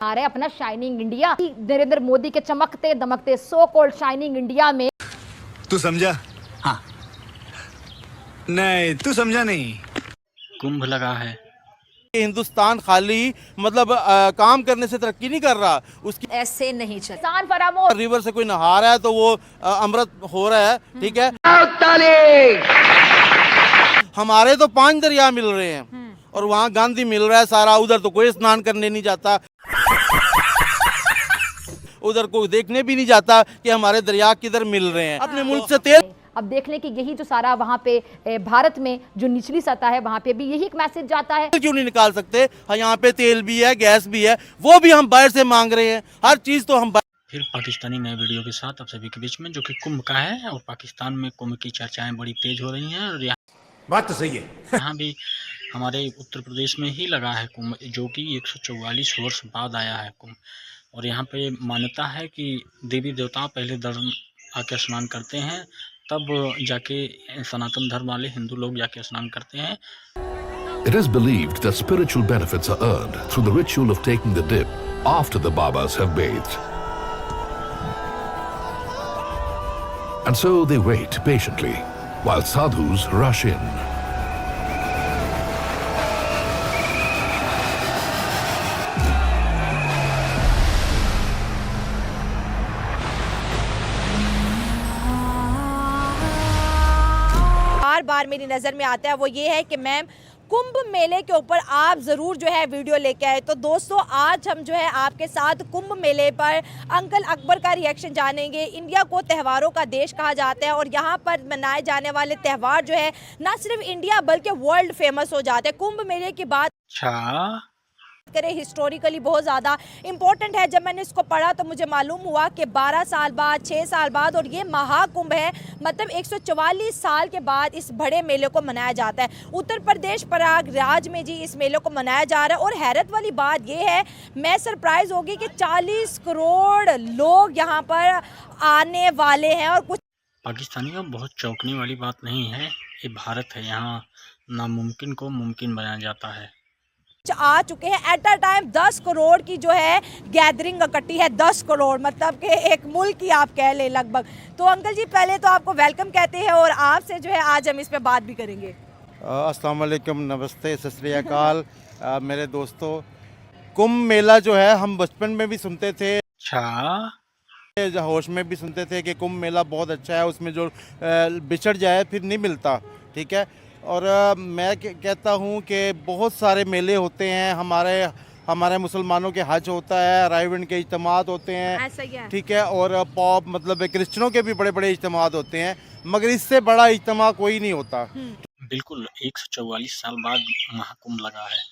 आ रहे अपना shining India, Narendra Modi के चमकते दमकते सो कॉल्ड शाइनिंग इंडिया में। तू समझा? हाँ। नहीं, तू समझा नहीं। कुंभ लगा है। हिंदुस्तान खाली मतलब काम करने से तरक्की नहीं कर रहा, उसकी ऐसे नहीं चल। किसान फरामोश। रिवर से कोई नहा रहा है तो वो अमृत हो रहा है, ठीक है। हमारे तो 5 दरिया मिल रहे हैं और वहाँ गांधी मिल रहा है सारा, उधर तो कोई स्नान करने नहीं जाता, उधर कोई देखने भी नहीं जाता कि हमारे दरिया किधर मिल रहे हैं। अपने मुल्क से तेल अब देख लें कि यही जो सारा वहाँ पे भारत में जो निचली सतह है वहाँ पे भी यही एक मैसेज जाता है। क्यों नहीं निकाल सकते? हाँ, यहाँ पे तेल भी है, गैस भी है, वो भी हम बाहर से मांग रहे हैं, हर चीज तो हम। फिर पाकिस्तानी नए वीडियो के साथ आप सभी के बीच में, जो कि कुंभ का है और पाकिस्तान में कुंभ की चर्चाएं बड़ी तेज हो रही हैं। और बात तो सही है। यहाँ भी हमारे उत्तर प्रदेश में ही लगा है कुंभ, जो कि 144 वर्ष बाद आया है कुंभ। और यहाँ पे मान्यता है कि देवी देवता पहले धर्म आके स्नान करते हैं, तब जाके सनातन धर्म वाले हिंदू लोग जाके स्नान करते हैं। It is believed that spiritual benefits are earned through the ritual of taking the dip after the Babas have bathed. And so they wait patiently while sadhus rush in. बार मेरी नज़र में आता है वो ये है कि मैम कुंभ मेले के ऊपर आप ज़रूर जो है वीडियो लेके आए। तो दोस्तों आज हम जो है आपके साथ कुंभ मेले पर अंकल अकबर का रिएक्शन जानेंगे। इंडिया को त्योहारों का देश कहा जाता है और यहाँ पर मनाए जाने वाले त्यौहार जो है ना सिर्फ इंडिया बल्कि वर्ल्ड फेमस हो जाते हैं। कुंभ मेले की बात करें हिस्टोरिकली बहुत ज़्यादा इम्पोर्टेंट है। जब मैंने इसको पढ़ा तो मुझे मालूम हुआ कि 12 साल बाद 6 साल बाद और ये महाकुंभ है, मतलब 144 साल के बाद इस बड़े मेले को मनाया जाता है। उत्तर प्रदेश प्रयागराज में जी इस मेले को मनाया जा रहा है। और हैरत वाली बात ये है, मैं सरप्राइज होगी कि 40 करोड़ लोग यहाँ पर आने वाले हैं। और कुछ पाकिस्तानियों बहुत चौंकने वाली बात नहीं है, ये भारत है, यहाँ नामुमकिन को मुमकिन बनाया जाता है। आ चुके हैं एट अ टाइम 10 करोड़ की जो है गैदरिंग इकट्ठी है। 10 करोड़ मतलब कि एक मुल्क की आप कह लें लगभग। तो अंकल जी पहले तो आपको वेलकम कहते हैं और आपसे जो है आज हम इस पे बात भी करेंगे। अस्सलाम वालेकुम, नमस्ते, सत श्री अकाल मेरे दोस्तों। कुंभ मेला जो है हम बचपन में भी सुनते थे, होश में भी सुनते थे कि कुंभ मेला बहुत अच्छा है, उसमें जो बिछड़ जाए फिर नहीं मिलता, ठीक है। और मैं कहता हूँ कि बहुत सारे मेले होते हैं, हमारे मुसलमानों के हज होता है, राइवन के इज्तिमात होते हैं, ठीक है। और पॉप मतलब क्रिश्चियनों के भी बड़े बड़े इज्तिमात होते हैं, मगर इससे बड़ा इज्तिमा कोई नहीं होता। बिल्कुल 144 साल बाद महाकुंभ लगा है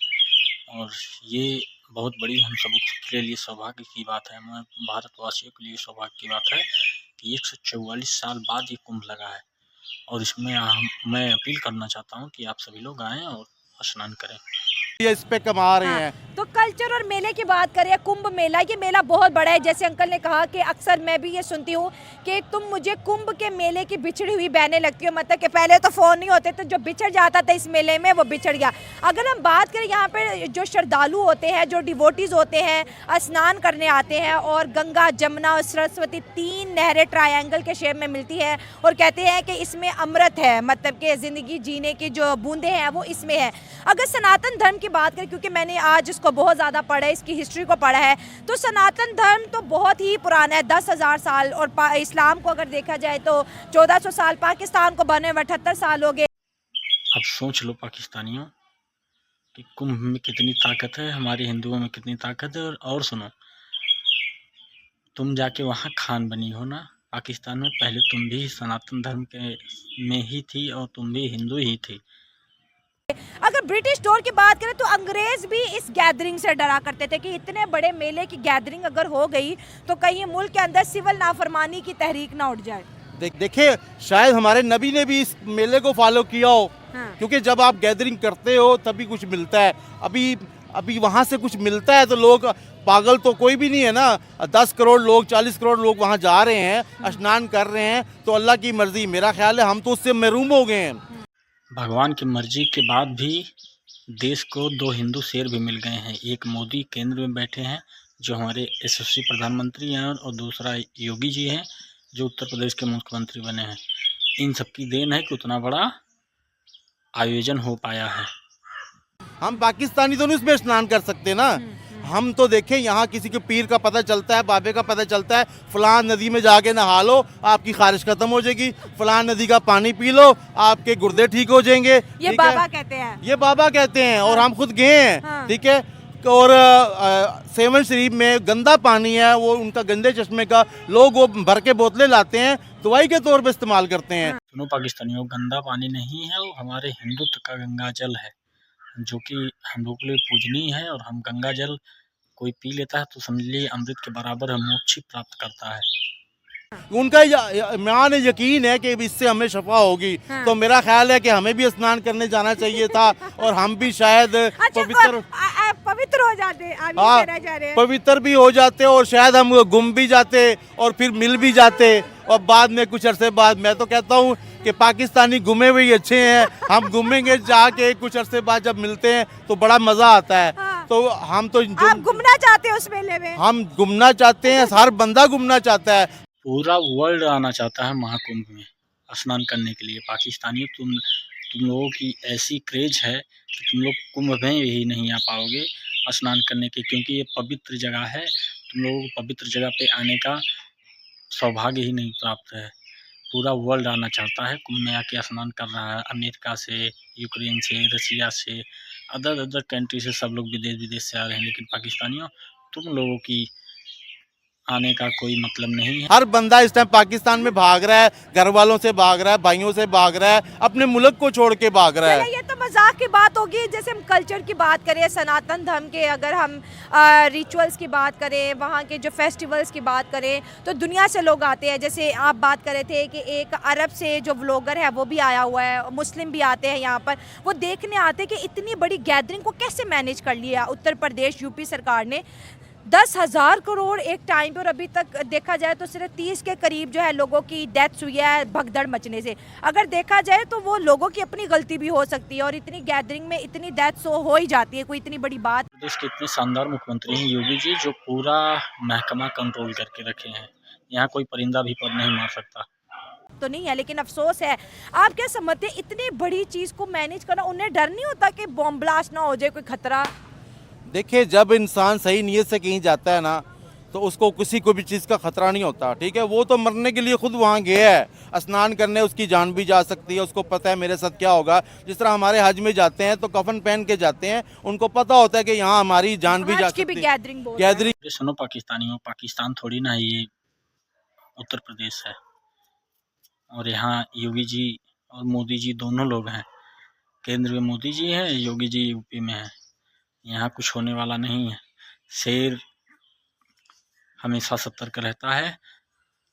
और ये बहुत बड़ी हम सब के लिए सौभाग्य की बात है, भारतवासियों के लिए सौभाग्य की बात है कि 144 साल बाद ये कुंभ लगा है। और इसमें मैं अपील करना चाहता हूँ कि आप सभी लोग आएँ और स्नान करें। ये इस पे कमा रहे हैं। तो कल्चर और मेले की बात करें, कुंभ मेला, ये मेला बहुत बड़ा है। जैसे अंकल ने कहा कि अक्सर मैं भी ये सुनती हूँ कि तुम मुझे कुंभ के मेले की बिछड़ी हुई बहनें लगती हो, मतलब कि पहले तो फ़ोन नहीं होते तो जो बिछड़ जाता था इस मेले में वो बिछड़ गया। अगर हम बात करें यहाँ पर जो श्रद्धालु होते हैं, जो डिवोटीज़ होते हैं, स्नान करने आते हैं और गंगा जमुना और सरस्वती 3 नहरें ट्रायंगल के शेप में मिलती है और कहते हैं कि इसमें अमृत है, मतलब कि ज़िंदगी जीने की जो बूंदें हैं वो इसमें है। अगर सनातन धर्म की बात करें, क्योंकि मैंने आज इसको बहुत ज़्यादा पढ़ा है, इसकी हिस्ट्री को पढ़ा है, तो सनातन धर्म तो बहुत ही पुराना है, 10,000 साल। और इस्लाम को अगर देखा जाए तो 1400 साल, पाकिस्तान को बने 78 साल हो गए। अब सोच लो पाकिस्तानियों कि कुंभ में कितनी ताकत है, हमारे हिंदुओं में कितनी ताकत है। और सुनो, तुम जाके वहाँ खान बनी हो ना पाकिस्तान में, पहले तुम भी सनातन धर्म के में ही थी और तुम भी हिंदू ही थी। अगर ब्रिटिश दौर की बात करें तो अंग्रेज भी इस गैदरिंग से डरा करते थे कि इतने बड़े मेले की गैदरिंग अगर हो गई तो कहीं मुल्क के अंदर सिविल नाफरमानी की तहरीक ना उठ जाए। देखिए शायद हमारे नबी ने भी इस मेले को फॉलो किया हो, क्योंकि जब आप गैदरिंग करते हो तभी कुछ मिलता है। अभी वहाँ से कुछ मिलता है तो लोग पागल तो कोई भी नहीं है ना। 10 करोड़ लोग 40 करोड़ लोग वहाँ जा रहे हैं, स्नान कर रहे हैं, तो अल्लाह की मर्जी, मेरा ख्याल है हम तो उससे महरूम हो गए हैं। भगवान की मर्जी के बाद भी देश को 2 हिंदू शेर भी मिल गए हैं। एक मोदी केंद्र में बैठे हैं जो हमारे यशस्वी प्रधानमंत्री हैं और दूसरा योगी जी हैं जो उत्तर प्रदेश के मुख्यमंत्री बने हैं। इन सबकी देन है कि उतना बड़ा आयोजन हो पाया है। हम पाकिस्तानी तो नहीं उसमें स्नान कर सकते ना। हम तो देखें यहाँ किसी के पीर का पता चलता है, बाबे का पता चलता है, फलान नदी में जाके नहा लो आपकी खारिश खत्म हो जाएगी, फलान नदी का पानी पी लो आपके गुर्दे ठीक हो जाएंगे। ये बाबा कहते हैं, ये बाबा कहते हैं और हम खुद गए हैं। हाँ। ठीक है। और सेवन शरीफ में गंदा पानी है, वो उनका गंदे चश्मे का लोग वो भर के बोतलें लाते हैं, दवाई के तौर पे इस्तेमाल करते हैं। सुनो पाकिस्तानियों, गंदा पानी नहीं है, वो हमारे हिंदुत्व का गंगा जल है जो कि हम लोग के लिए पूजनीय है। और हम गंगा जल कोई पी लेता है तो समझ लीजिए अमृत के बराबर हम मोक्ष प्राप्त करता है। उनका ईमान यकीन है कि इससे हमें शफा होगी। हाँ। तो मेरा ख्याल है कि हमें भी स्नान करने जाना चाहिए था और हम भी शायद पवित्र हो जाते, आप ये हाँ, कहना चाह रहे हैं? पवित्र भी हो जाते और शायद हम गुम भी जाते और फिर मिल भी जाते और बाद में कुछ अरसे बाद। मैं तो कहता हूँ कि पाकिस्तानी घूमे हुए ही अच्छे हैं। हम घूमेंगे जाके कुछ अरसे बाद जब मिलते हैं तो बड़ा मजा आता है। हाँ। तो हम तो आप घूमना चाहते हैं उस मेले में? हम घूमना चाहते हैं, हर बंदा घूमना चाहता है। पूरा वर्ल्ड आना चाहता है महाकुंभ में स्नान करने के लिए। पाकिस्तानियों, तुम लोगों की ऐसी क्रेज है कि तुम लोग कुंभ में ही नहीं आ पाओगे स्नान करने के, क्योंकि ये पवित्र जगह है। तुम लोगों को पवित्र जगह पे आने का सौभाग्य ही नहीं प्राप्त है। पूरा वर्ल्ड आना चाहता है, कुंभ में आके स्नान कर रहा है। अमेरिका से, यूक्रेन से, रसिया से, अदर कंट्री से सब लोग विदेश विदेश से आ रहे हैं। लेकिन पाकिस्तानियों, तुम लोगों की आने का कोई मतलब नहीं है। हर बंदा इस टाइम पाकिस्तान में भाग रहा है, घर वालों से भाग रहा है, भाइयों से भाग रहा है, अपने मुल्क को छोड़ के भाग रहा है। चलिए, ये तो मजाक की बात होगी। जैसे हम कल्चर की बात करें, सनातन धर्म के, अगर हम रिचुअल्स की बात करें, वहाँ के जो फेस्टिवल्स की बात करें, तो दुनिया से लोग आते हैं। जैसे आप बात कर रहे थे कि एक अरब से जो व्लॉगर है वो भी आया हुआ है, मुस्लिम भी आते हैं यहाँ पर। वो देखने आते हैं कि इतनी बड़ी गैदरिंग को कैसे मैनेज कर लिया उत्तर प्रदेश यूपी सरकार ने। 10,000 करोड़ एक टाइम पर, अभी तक देखा जाए तो सिर्फ 30 के करीब जो है लोगों की डेथ्स हुई है भगदड़ मचने से। अगर देखा जाए तो वो लोगों की अपनी गलती भी हो सकती है और इतनी गैदरिंग में इतनी डेथ्स हो ही जाती है, कोई इतनी बड़ी बात। प्रदेश के इतने शानदार मुख्यमंत्री हैं योगी जी, जो पूरा महकमा कंट्रोल करके रखे हैं। यहाँ कोई परिंदा भी पर नहीं मार सकता। तो नहीं है, लेकिन अफसोस है। आप क्या समझते हैं इतनी बड़ी चीज़ को मैनेज करना, उन्हें डर नहीं होता कि बॉम्ब ब्लास्ट ना हो जाए, कोई खतरा? देखिए, जब इंसान सही नीयत से कहीं जाता है ना तो उसको किसी को भी चीज़ का खतरा नहीं होता। ठीक है। वो तो मरने के लिए खुद वहाँ गया है, स्नान करने, उसकी जान भी जा सकती है, उसको पता है मेरे साथ क्या होगा। जिस तरह हमारे हज में जाते हैं तो कफन पहन के जाते हैं, उनको पता होता है कि यहाँ हमारी जान भी जा सकती है। गैदरिंग सुनो पाकिस्तानियों, पाकिस्तान थोड़ी ना, ये उत्तर प्रदेश है और यहाँ योगी जी और मोदी जी दोनों लोग हैं। केंद्र में मोदी जी हैं, योगी जी यूपी में हैं। यहाँ कुछ होने वाला नहीं है। शेर हमेशा सतर्क रहता है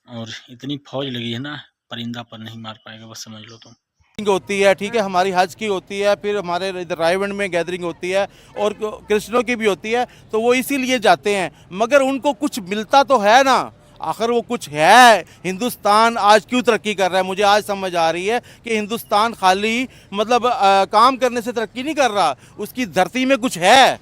और इतनी फौज लगी है ना, परिंदा पर नहीं मार पाएगा, बस समझ लो तुम। होती है। ठीक है। हमारी हज की होती है, फिर हमारे इधर रायवंड में गैदरिंग होती है और क्रिश्चियनों की भी होती है, तो वो इसीलिए जाते हैं। मगर उनको कुछ मिलता तो है ना, आखिर वो कुछ है। हिंदुस्तान आज क्यों तरक्की कर रहा है, मुझे आज समझ आ रही है कि हिंदुस्तान खाली मतलब काम करने से तरक्की नहीं कर रहा, उसकी धरती में कुछ है।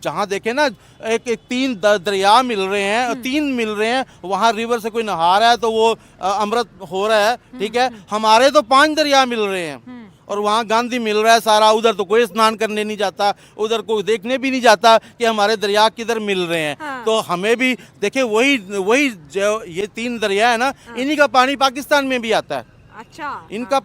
जहाँ देखे ना, एक 3 दरिया मिल रहे हैं, 3 मिल रहे हैं, वहाँ रिवर से कोई नहा रहा है तो वो अमृत हो रहा है। ठीक है। हमारे तो 5 दरिया मिल रहे हैं और वहाँ गांधी मिल रहा है सारा। उधर तो कोई स्नान करने नहीं जाता, उधर कोई देखने भी नहीं जाता कि हमारे दरिया किधर मिल रहे हैं। हाँ। तो हमें भी देखिए, वही जो ये 3 दरिया है ना, इन्हीं का पानी पाकिस्तान में भी आता है। अच्छा, इनका